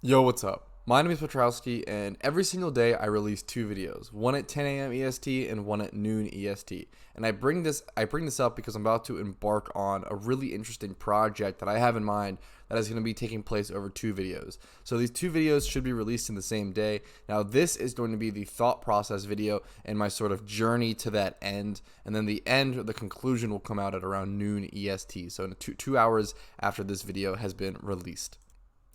Yo, what's up? My name is Petrowski, and every single day I release two videos, one at 10 a.m. EST and one at noon EST. And I bring this up because I'm about to embark on a really interesting project that I have in mind that is going to be taking place over two videos. So these two videos should be released in the same day. Now this is going to be the thought process video and my sort of journey to that end, and then the conclusion will come out at around noon EST. So in two hours after this video has been released.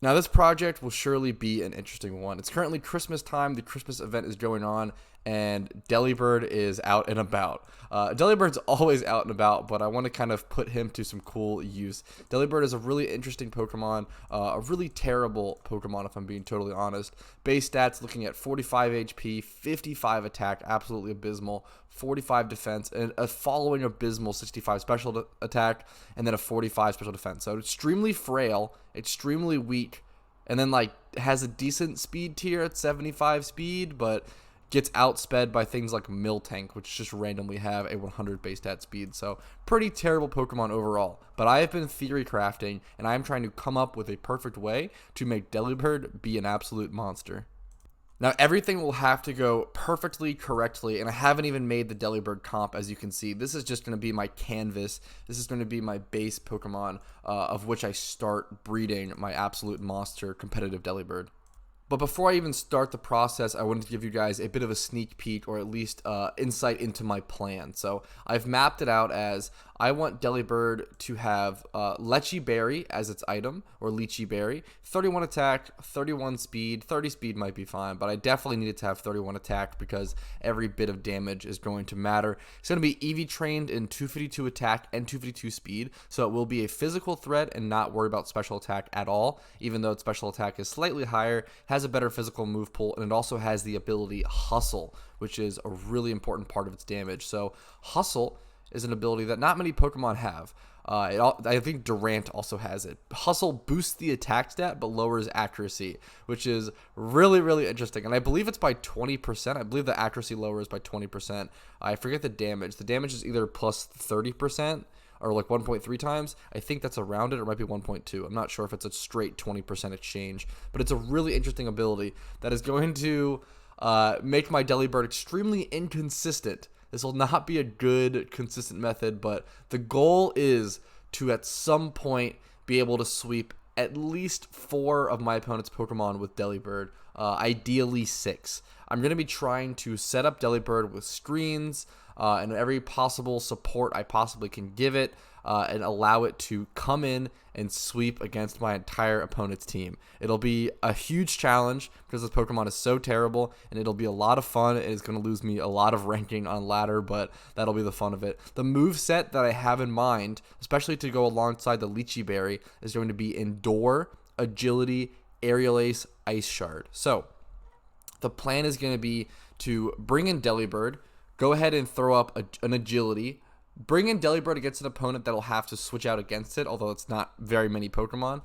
Now, this project will surely be an interesting one. It's currently Christmas time. The Christmas event is going on, and Delibird is out and about. Delibird's always out and about, but I want to kind of put him to some cool use. Delibird is a really interesting Pokemon, a really terrible Pokemon, if I'm being totally honest. Base stats looking at 45 HP, 55 attack, absolutely abysmal, 45 defense, and a following abysmal 65 special attack, and then a 45 special defense. So extremely frail, extremely weak, and then like has a decent speed tier at 75 speed, but gets outsped by things like Miltank, which just randomly have a 100 base stat speed. So pretty terrible Pokemon overall. But I have been theory crafting, and I am trying to come up with a perfect way to make Delibird be an absolute monster. Now, everything will have to go perfectly correctly, and I haven't even made the Delibird comp, as you can see. This is just going to be my canvas. This is going to be my base Pokemon, of which I start breeding my absolute monster competitive Delibird. But before I even start the process, I wanted to give you guys a bit of a sneak peek, or at least insight into my plan. So I've mapped it out as I want Delibird to have Lechi Berry as its item, or Lychee Berry, 31 attack, 31 speed, 30 speed might be fine, but I definitely need it to have 31 attack because every bit of damage is going to matter. It's going to be EV trained in 252 attack and 252 speed, so it will be a physical threat and not worry about special attack at all, even though its special attack is slightly higher, has a better physical move pool, and it also has the ability Hustle, which is a really important part of its damage. So Hustle is an ability that not many Pokemon have. I think Durant also has it. Hustle boosts the attack stat but lowers accuracy, which is really, really interesting. And I believe it's by 20%. I believe the accuracy lowers by 20%. I forget the damage. The damage is either plus 30% or like 1.3 times. I think that's around it, or it might be 1.2. I'm not sure if it's a straight 20% exchange, but it's a really interesting ability that is going to make my Delibird extremely inconsistent. This will not be a good, consistent method, but the goal is to, at some point, be able to sweep at least 4 of my opponent's Pokemon with Delibird, ideally 6. I'm going to be trying to set up Delibird with screens and every possible support I possibly can give it, and allow it to come in and sweep against my entire opponent's team. It'll be a huge challenge because this Pokemon is so terrible, and it'll be a lot of fun. It is going to lose me a lot of ranking on ladder, but that'll be the fun of it. The move set that I have in mind, especially to go alongside the Lychee Berry, is going to be Endure, Agility, Aerial Ace, Ice Shard. So the plan is going to be to bring in Delibird, go ahead and throw up an Agility, bring in Delibird against an opponent that'll have to switch out against it, although it's not very many Pokemon.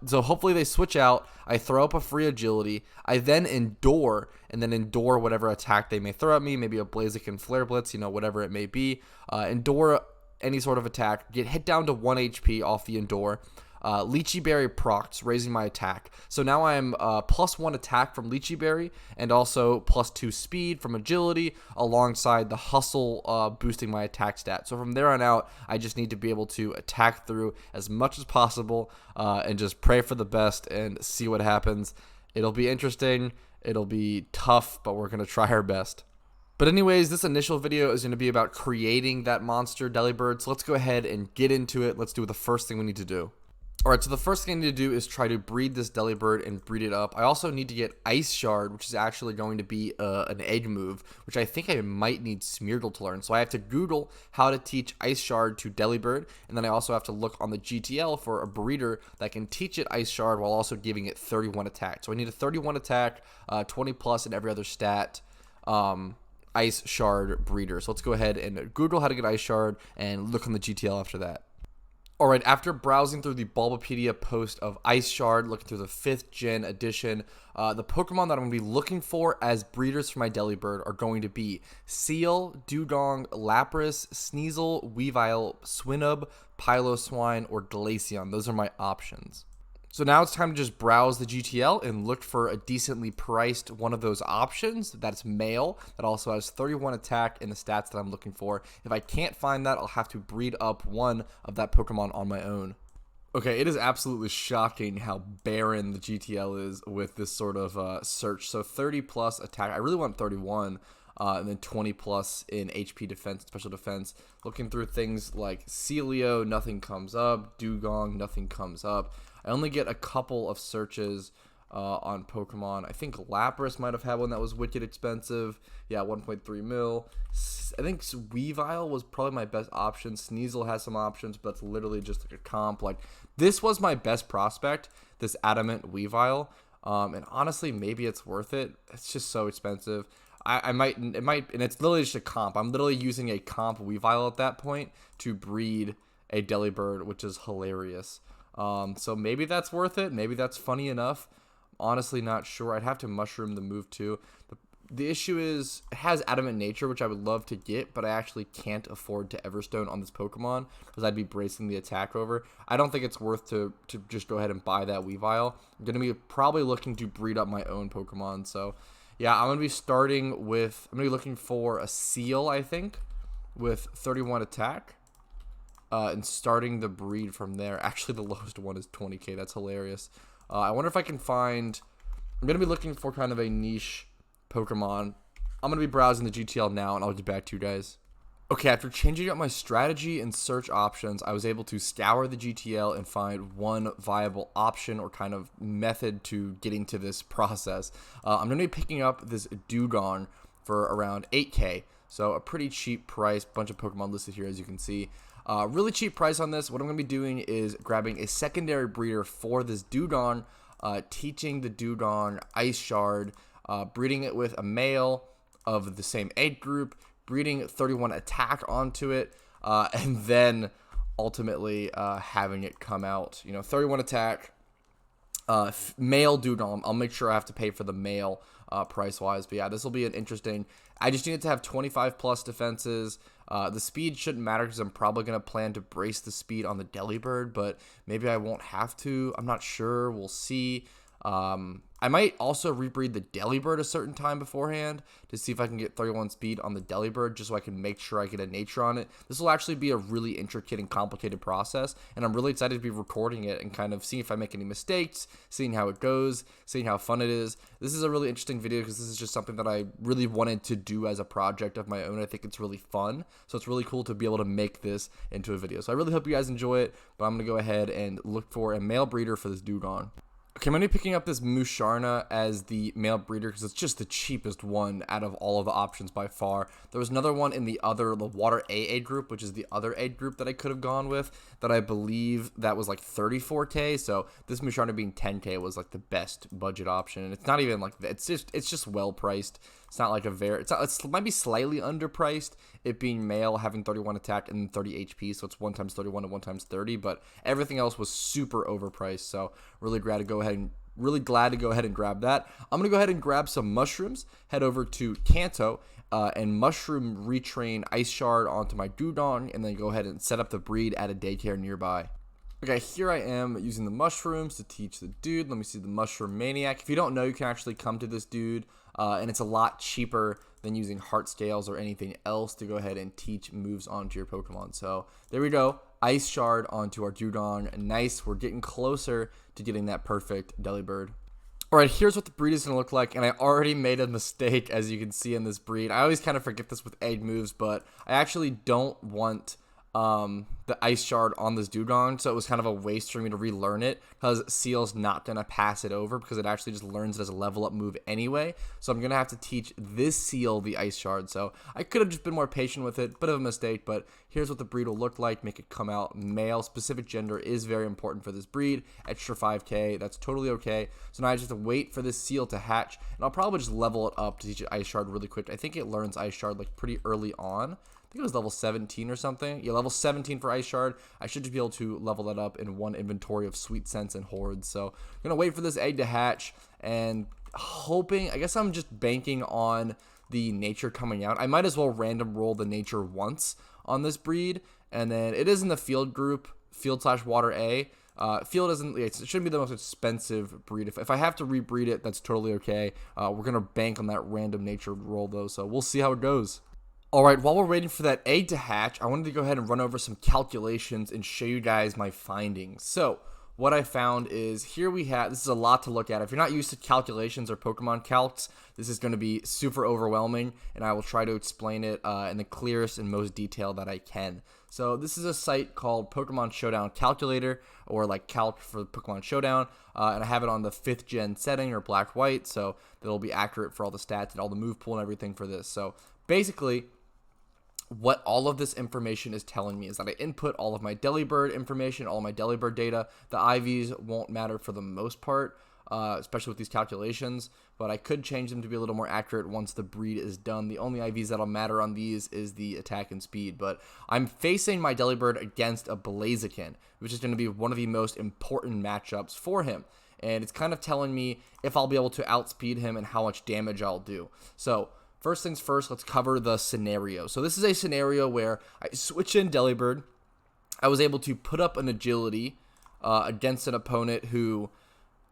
So hopefully they switch out. I throw up a free Agility. I then Endure, and then Endure whatever attack they may throw at me, maybe a Blaziken Flare Blitz, whatever it may be. Endure any sort of attack, get hit down to 1 HP off the Endure. Lychee Berry procs, raising my attack. So now I'm plus 1 attack from Lychee Berry, and also plus 2 speed from Agility, alongside the Hustle boosting my attack stat. So from there on out, I just need to be able to attack through as much as possible, and just pray for the best and see what happens. It'll be interesting, it'll be tough, but we're going to try our best. But anyways, this initial video is going to be about creating that monster Delibird, so let's go ahead and get into it. Let's do the first thing we need to do. Alright, so the first thing I need to do is try to breed this Delibird and breed it up. I also need to get Ice Shard, which is actually going to be an egg move, which I think I might need Smeargle to learn. So I have to Google how to teach Ice Shard to Delibird, and then I also have to look on the GTL for a breeder that can teach it Ice Shard while also giving it 31 attack. So I need a 31 attack, 20 plus in every other stat, Ice Shard breeder. So let's go ahead and Google how to get Ice Shard and look on the GTL after that. Alright, after browsing through the Bulbapedia post of Ice Shard, looking through the 5th gen edition, the Pokemon that I'm going to be looking for as breeders for my Delibird are going to be Seal, Dugong, Lapras, Sneasel, Weavile, Swinub, Piloswine, or Glaceon. Those are my options. So now it's time to just browse the GTL and look for a decently priced one of those options that's male, that also has 31 attack and the stats that I'm looking for. If I can't find that, I'll have to breed up one of that Pokemon on my own. Okay, it is absolutely shocking how barren the GTL is with this sort of search. So 30 plus attack. I really want 31. And then 20 plus in HP defense, special defense. Looking through things like Celio, nothing comes up. Dugong, nothing comes up. I only get a couple of searches on Pokemon. I think Lapras might have had one that was wicked expensive. Yeah, 1.3 mil. I think Weavile was probably my best option. Sneasel has some options, but that's literally just like a comp. Like, this was my best prospect, this Adamant Weavile. And honestly, maybe it's worth it. It's just so expensive. It might, and it's literally just a comp. I'm literally using a comp Weavile at that point to breed a Delibird, which is hilarious. So maybe that's worth it. Maybe that's funny enough. Honestly, not sure. I'd have to mushroom the move too. The issue is it has Adamant Nature, which I would love to get, but I actually can't afford to Everstone on this Pokemon because I'd be bracing the attack over. I don't think it's worth to just go ahead and buy that Weavile. I'm going to be probably looking to breed up my own Pokemon, so... yeah, I'm going to be starting with, I'm going to be looking for a Seal, I think, with 31 attack, and starting the breed from there. Actually, the lowest one is 20k. That's hilarious. I wonder if I can find, I'm going to be looking for kind of a niche Pokemon. I'm going to be browsing the GTL now, and I'll get back to you guys. Okay, after changing up my strategy and search options, I was able to scour the GTL and find one viable option or kind of method to getting to this process. I'm going to be picking up this Dugong for around 8k, so a pretty cheap price. Bunch of Pokemon listed here, as you can see. Really cheap price on this. What I'm going to be doing is grabbing a secondary breeder for this Dugong, teaching the Dugong Ice Shard, breeding it with a male of the same age group, breeding 31 attack onto it, and then ultimately having it come out. 31 attack, male Dugong. I'll make sure I have to pay for the male price-wise. But yeah, this will be an interesting... I just need it to have 25 plus defenses. The speed shouldn't matter because I'm probably going to plan to brace the speed on the Delibird, but maybe I won't have to. I'm not sure. We'll see. I might also rebreed the Delibird a certain time beforehand to see if I can get 31 speed on the Delibird, just so I can make sure I get a nature on it. This will actually be a really intricate and complicated process, and I'm really excited to be recording it and kind of seeing if I make any mistakes, seeing how it goes, seeing how fun it is. This is a really interesting video because this is just something that I really wanted to do as a project of my own. I think it's really fun, so it's really cool to be able to make this into a video. So I really hope you guys enjoy it, but I'm going to go ahead and look for a male breeder for this Dugong. Okay, I'm going to be picking up this Musharna as the male breeder because it's just the cheapest one out of all of the options by far. There was another one in the Water AA group, which is the other aid group that I could have gone with, that I believe that was like 34k. So this Musharna being 10k was like the best budget option. And it's not even like, it's just well priced. It's not like it might be slightly underpriced, it being male, having 31 attack and 30 HP, so it's 1 times 31 and 1 times 30, but everything else was super overpriced, so really glad to go ahead and grab that. I'm going to go ahead and grab some mushrooms, head over to Kanto, and mushroom retrain Ice Shard onto my Dugong, and then go ahead and set up the breed at a daycare nearby. Okay, here I am using the mushrooms to teach the dude. Let me see the Mushroom Maniac. If you don't know, you can actually come to this dude, and it's a lot cheaper than using heart scales or anything else to go ahead and teach moves onto your Pokemon. So there we go. Ice Shard onto our Dugong. Nice. We're getting closer to getting that perfect Delibird. Alright, here's what the breed is going to look like, and I already made a mistake, as you can see in this breed. I always kind of forget this with egg moves, but I actually don't want the Ice Shard on this Dugong, so it was kind of a waste for me to relearn it, because Seal's not going to pass it over, because it actually just learns it as a level up move anyway, so I'm going to have to teach this Seal the Ice Shard, so I could have just been more patient with it, bit of a mistake, but here's what the breed will look like, make it come out male. Specific gender is very important for this breed, extra 5k, that's totally okay, so now I just have to wait for this Seal to hatch, and I'll probably just level it up to teach it Ice Shard really quick. I think it learns Ice Shard like pretty early on. I think it was level 17 or something. Yeah, level 17 for Ice Shard. I should just be able to level that up in one inventory of Sweet Sense and Hordes. So I'm going to wait for this egg to hatch and hoping, I guess I'm just banking on the nature coming out. I might as well random roll the nature once on this breed. And then it is in the field group, field/water A. Field isn't, it shouldn't be the most expensive breed. If I have to rebreed it, that's totally okay. We're going to bank on that random nature roll, though, so we'll see how it goes. All right, while we're waiting for that egg to hatch, I wanted to go ahead and run over some calculations and show you guys my findings. So what I found is here we have, this is a lot to look at. If you're not used to calculations or Pokemon calcs, this is going to be super overwhelming, and I will try to explain it in the clearest and most detail that I can. So this is a site called Pokemon Showdown Calculator, or like Calc for Pokemon Showdown, and I have it on the 5th gen setting, or black-white, so that'll be accurate for all the stats and all the move pool and everything for this. So basically, what all of this information is telling me is that I input all of my Delibird information, all of my Delibird data. The IVs won't matter for the most part, especially with these calculations, but I could change them to be a little more accurate once the breed is done. The only IVs that'll matter on these is the attack and speed, but I'm facing my Delibird against a Blaziken, which is going to be one of the most important matchups for him, and it's kind of telling me if I'll be able to outspeed him and how much damage I'll do. So first things first, let's cover the scenario. So this is a scenario where I switch in Delibird. I was able to put up an agility against an opponent who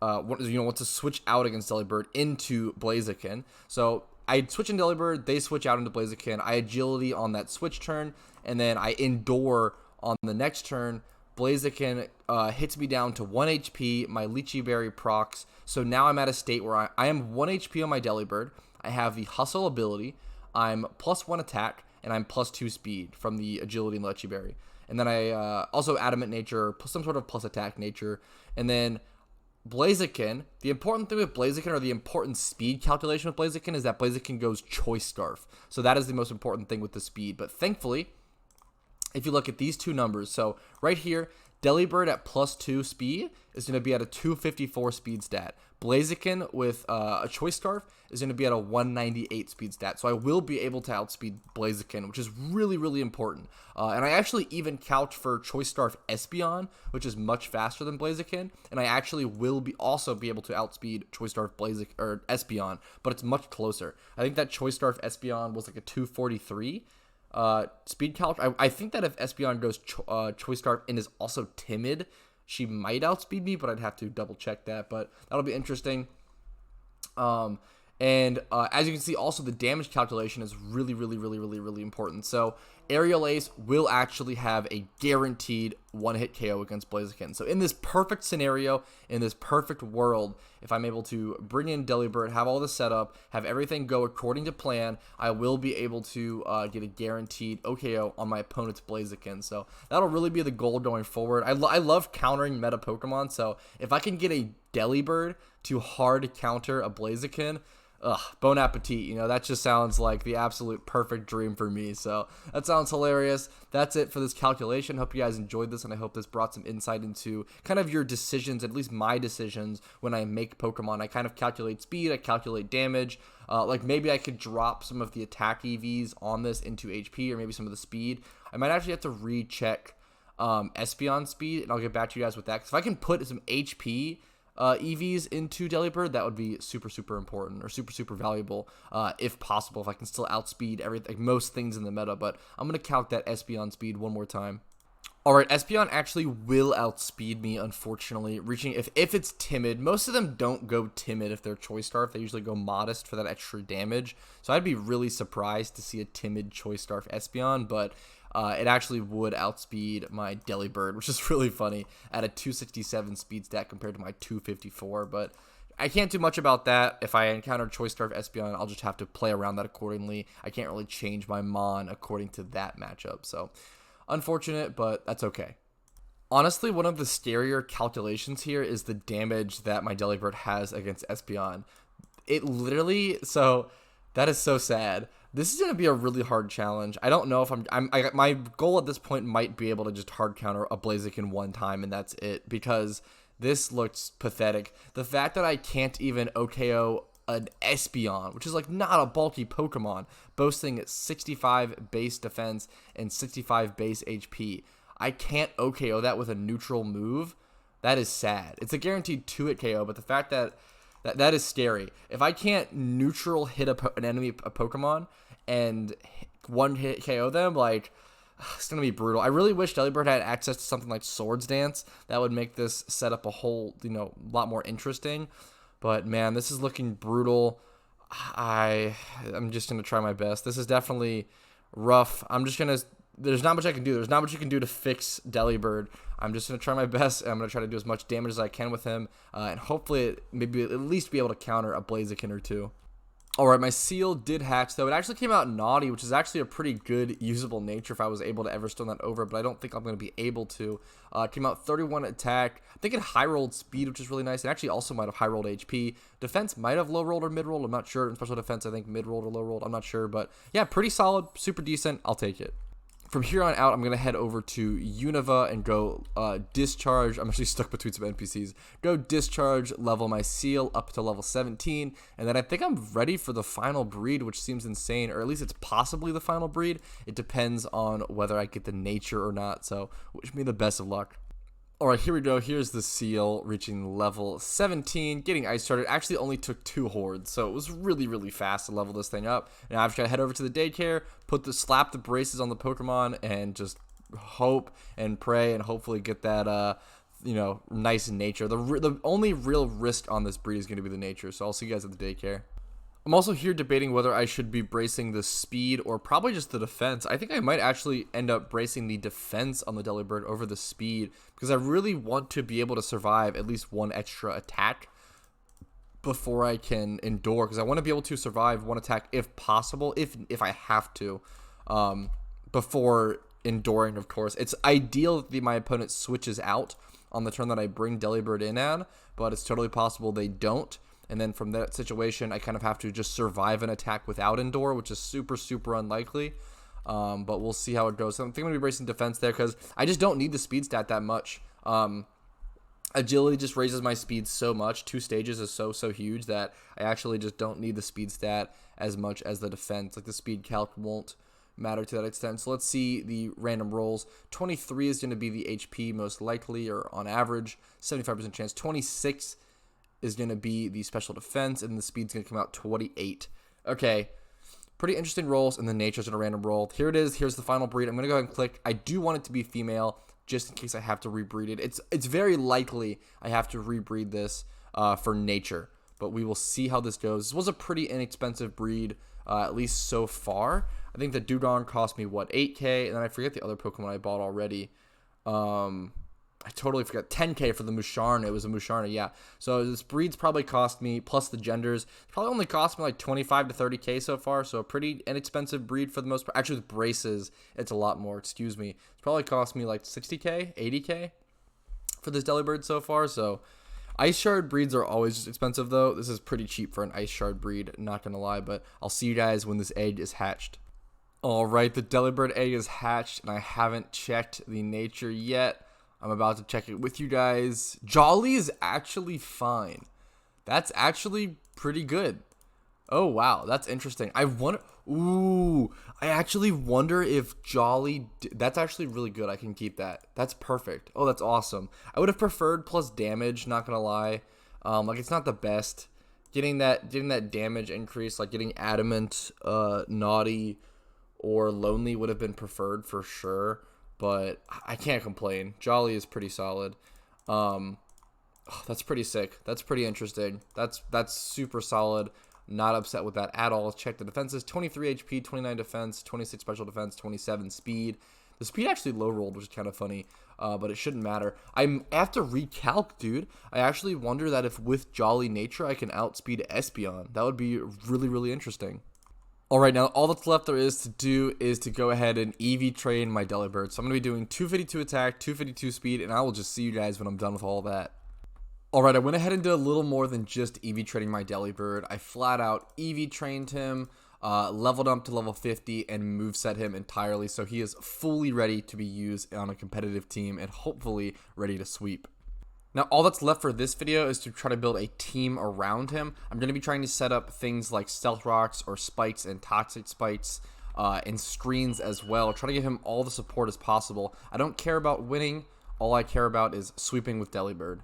wants to switch out against Delibird into Blaziken. So I switch in Delibird, they switch out into Blaziken. I agility on that switch turn, and then I endure on the next turn. Blaziken hits me down to 1 HP. My Lychee Berry procs. So now I'm at a state where I am 1 HP on my Delibird. I have the Hustle ability, I'm +1 attack, and I'm +2 speed from the agility and Lychee Berry. And then I also Adamant Nature, some sort of plus attack nature. And then Blaziken, the important thing with Blaziken, or the important speed calculation with Blaziken, is that Blaziken goes Choice Scarf. So that is the most important thing with the speed. But thankfully, if you look at these two numbers, so right here, Delibird at +2 speed is going to be at a 254 speed stat. Blaziken with a Choice Scarf is going to be at a 198 speed stat. So I will be able to outspeed Blaziken, which is really, really important. And I actually even calced for Choice Scarf Espeon, which is much faster than Blaziken. And I actually will also be able to outspeed Choice Scarf Espeon, but it's much closer. I think that Choice Scarf Espeon was like a 243. Speed calc. I think that if Espeon goes Choice Scarf and is also timid, she might outspeed me, but I'd have to double check that. But that'll be interesting. And as you can see, also the damage calculation is really, really, really, really, really important. So Aerial Ace will actually have a guaranteed one-hit KO against Blaziken. So in this perfect scenario, in this perfect world, if I'm able to bring in Delibird, have all the setup, have everything go according to plan, I will be able to get a guaranteed OKO on my opponent's Blaziken. So that'll really be the goal going forward. I love countering meta Pokemon, so if I can get a Delibird to hard counter a Blaziken, bon appetit. You know, that just sounds like the absolute perfect dream for me. So that sounds hilarious. That's it for this calculation. Hope you guys enjoyed this, and I hope this brought some insight into kind of your decisions, at least my decisions when I make Pokemon. I kind of calculate speed, I calculate damage. Like maybe I could drop some of the attack EVs on this into HP, or maybe some of the speed. I might actually have to recheck Espeon speed, and I'll get back to you guys with that. Because if I can put some HP EVs into Delibird, that would be super, super important, or super, super valuable, if possible, if I can still outspeed everything, most things in the meta. But I'm going to count that Espeon speed one more time. Alright, Espeon actually will outspeed me, unfortunately, reaching, if it's timid. Most of them don't go timid if they're Choice Scarf. They usually go modest for that extra damage. So I'd be really surprised to see a timid Choice Scarf Espeon, but it actually would outspeed my Delibird, which is really funny, at a 267 speed stat compared to my 254. But I can't do much about that. If I encounter Choice Scarf Espeon, I'll just have to play around that accordingly. I can't really change my Mon according to that matchup. So unfortunate, but that's okay. Honestly, one of the scarier calculations here is the damage that my Delibird has against Espeon. It literally, so that is so sad. This is going to be a really hard challenge. I don't know if my goal at this point might be able to just hard counter a Blaziken one time, and that's it, because this looks pathetic. The fact that I can't even OKO an Espeon, which is like not a bulky Pokemon, boasting 65 base defense and 65 base HP. I can't OKO that with a neutral move. That is sad. It's a guaranteed 2-hit KO, but the fact that that is scary. If I can't neutral hit an enemy, a Pokemon, and one hit KO them, like, It's going to be brutal. I really wish Delibird had access to something like Swords Dance. That would make this setup a whole, lot more interesting. But, man, this is looking brutal. I'm just going to try my best. This is definitely rough. I'm just going to... There's not much I can do. There's not much you can do to fix Delibird. I'm just going to try my best, and I'm going to try to do as much damage as I can with him, and hopefully maybe at least be able to counter a Blaziken or two. Alright, my seal did hatch, though. It actually came out naughty, which is actually a pretty good usable nature if I was able to ever stone that over, but I don't think I'm going to be able to. It came out 31 attack. I think it high-rolled speed, which is really nice. It actually also might have high-rolled HP. Defense might have low-rolled or mid-rolled. I'm not sure. In special defense, I think mid-rolled or low-rolled. I'm not sure, but yeah, pretty solid, super decent. I'll take it. From here on out, I'm going to head over to Unova and go discharge. I'm actually stuck between some NPCs. Go discharge, level my seal up to level 17. And then I think I'm ready for the final breed, which seems insane. Or at least it's possibly the final breed. It depends on whether I get the nature or not. So wish me the best of luck. Alright, here we go. Here's the seal reaching level 17, getting ice started. Actually only took 2 hordes, so it was really, really fast to level this thing up. And I've got to head over to the daycare, slap the braces on the Pokemon, and just hope and pray and hopefully get that, nice nature. The only real risk on this breed is going to be the nature, so I'll see you guys at the daycare. I'm also here debating whether I should be bracing the speed or probably just the defense. I think I might actually end up bracing the defense on the Delibird over the speed because I really want to be able to survive at least 1 extra attack before I can endure, because I want to be able to survive 1 attack if possible, if I have to, before enduring, of course. It's ideal that my opponent switches out on the turn that I bring Delibird in on, but it's totally possible they don't. And then from that situation, I kind of have to just survive an attack without endure, which is super, super unlikely. But we'll see how it goes. So I think I'm going to be bracing defense there because I just don't need the speed stat that much. Agility just raises my speed so much. 2 stages is so huge that I actually just don't need the speed stat as much as the defense. Like the speed calc won't matter to that extent. So let's see the random rolls. 23 is going to be the HP most likely, or on average, 75% chance. 26 is going to be the special defense, and the speed's going to come out 28. Okay, pretty interesting rolls, and the nature's going to random roll. Here it is. Here's the final breed. I'm going to go ahead and click. I do want it to be female, just in case I have to rebreed it. It's very likely I have to rebreed this for nature, but we will see how this goes. This was a pretty inexpensive breed, at least so far. I think the Dewgong cost me, what, 8K, and then I forget the other Pokemon I bought already. I totally forgot. 10K for the Musharna. It was a Musharna, yeah. So this breed's probably cost me, plus the genders, probably only cost me like 25 to 30K so far. So a pretty inexpensive breed for the most part. Actually, with braces, it's a lot more. Excuse me. It's probably cost me like 60K, 80K for this Delibird so far. So Ice Shard breeds are always just expensive, though. This is pretty cheap for an Ice Shard breed, not going to lie. But I'll see you guys when this egg is hatched. Alright, the Delibird egg is hatched, and I haven't checked the nature yet. I'm about to check it with you guys. Jolly is actually fine. That's actually pretty good. Oh, wow. That's interesting. I actually wonder if Jolly... That's actually really good. I can keep that. That's perfect. Oh, that's awesome. I would have preferred plus damage, not gonna lie. Like, it's not the best. Getting that damage increase, like getting Adamant, Naughty, or Lonely would have been preferred for sure. But I can't complain. Jolly is pretty solid. That's pretty sick. That's pretty interesting. That's super solid. Not upset with that at all. Let's check the defenses. 23 HP, 29 defense, 26 special defense, 27 speed. The speed actually low rolled, which is kind of funny, but it shouldn't matter. I have to recalc, dude. I actually wonder that if with Jolly Nature I can outspeed Espeon. That would be really, really interesting. Alright, now all that's left there is to do is to go ahead and EV train my Delibird. So I'm going to be doing 252 attack, 252 speed, and I will just see you guys when I'm done with all that. Alright, I went ahead and did a little more than just EV training my Delibird. I flat out EV trained him, leveled up to level 50, and moveset him entirely. So he is fully ready to be used on a competitive team and hopefully ready to sweep. Now, all that's left for this video is to try to build a team around him. I'm going to be trying to set up things like Stealth Rocks or Spikes and Toxic Spikes and screens as well. Try to give him all the support as possible. I don't care about winning. All I care about is sweeping with Delibird.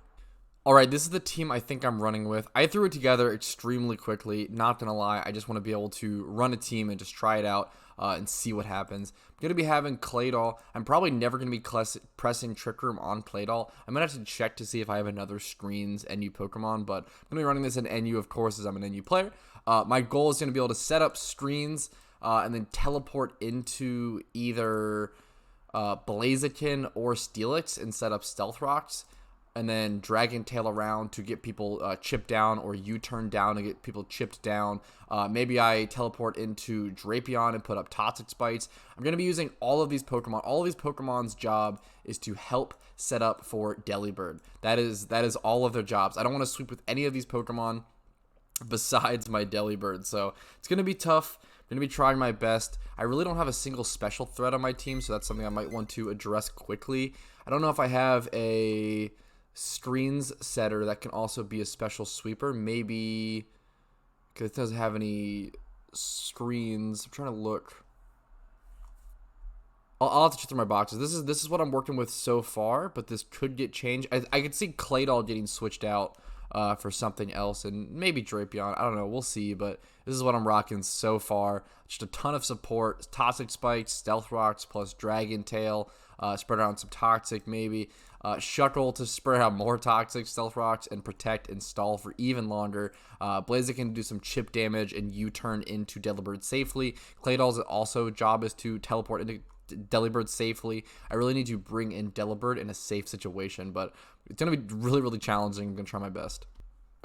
All right, this is the team I think I'm running with. I threw it together extremely quickly. Not going to lie, I just want to be able to run a team and just try it out and see what happens. I'm going to be having Claydol. I'm probably never going to be pressing Trick Room on Claydol. I'm going to have to check to see if I have another screens NU Pokemon, but I'm going to be running this in NU, of course, as I'm an NU player. My goal is going to be able to set up screens and then teleport into either Blaziken or Steelix and set up Stealth Rocks, and then Dragon Tail around to get people chipped down, or U-turn down to get people chipped down. Maybe I teleport into Drapion and put up Toxic Spites. I'm going to be using all of these Pokemon. All of these Pokemon's job is to help set up for Delibird. That is all of their jobs. I don't want to sweep with any of these Pokemon besides my Delibird, so it's going to be tough. I'm going to be trying my best. I really don't have a single special threat on my team, so that's something I might want to address quickly. I don't know if I have a screens setter that can also be a special sweeper. Maybe, because it doesn't have any screens. I'm trying to look. I'll have to check through my boxes. This is what I'm working with so far, but this could get changed. I could see Claydol getting switched out for something else, and maybe Drapion. I don't know. We'll see, but this is what I'm rocking so far. Just a ton of support. Toxic Spikes, Stealth Rocks, plus Dragon Tail. Spread around some Toxic, maybe. Shuckle to spread out more Toxic, Stealth Rocks, and protect and stall for even longer. Blaziken can do some chip damage and U-turn into Delibird safely. Claydol's also job is to teleport into Delibird safely. I really need to bring in Delibird in a safe situation, but it's going to be really, really challenging. I'm going to try my best.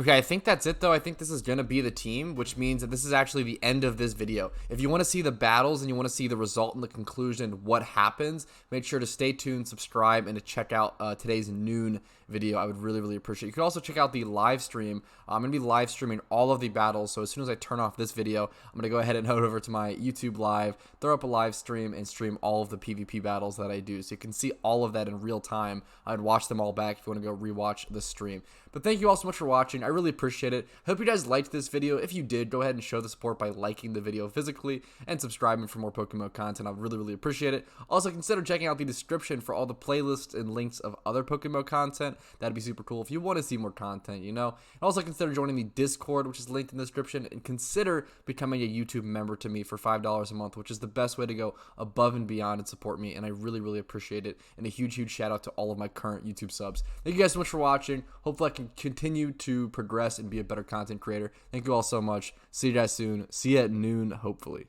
Okay, I think that's it, though. I think this is going to be the team, which means that this is actually the end of this video. If you want to see the battles and you want to see the result and the conclusion, what happens, make sure to stay tuned, subscribe, and to check out today's noon video. I would really, really appreciate it. You can also check out the live stream. I'm going to be live streaming all of the battles, so as soon as I turn off this video, I'm going to go ahead and head over to my YouTube live, throw up a live stream, and stream all of the PvP battles that I do. So you can see all of that in real time. I'd watch them all back if you want to go rewatch the stream. But thank you all so much for watching. I really appreciate it. Hope you guys liked this video. If you did, go ahead and show the support by liking the video physically and subscribing for more PokeMMO content. I would really, really appreciate it. Also, consider checking out the description for all the playlists and links of other PokeMMO content. That'd be super cool if you want to see more content, you know. And also consider joining the Discord, which is linked in the description, and consider becoming a YouTube member to me for $5 a month, which is the best way to go above and beyond and support me, and I really, really appreciate it. And a huge, huge shout out to all of my current YouTube subs. Thank you guys so much for watching. Hopefully I can continue to progress and be a better content creator. Thank you all so much. See you guys soon. See you at noon, hopefully.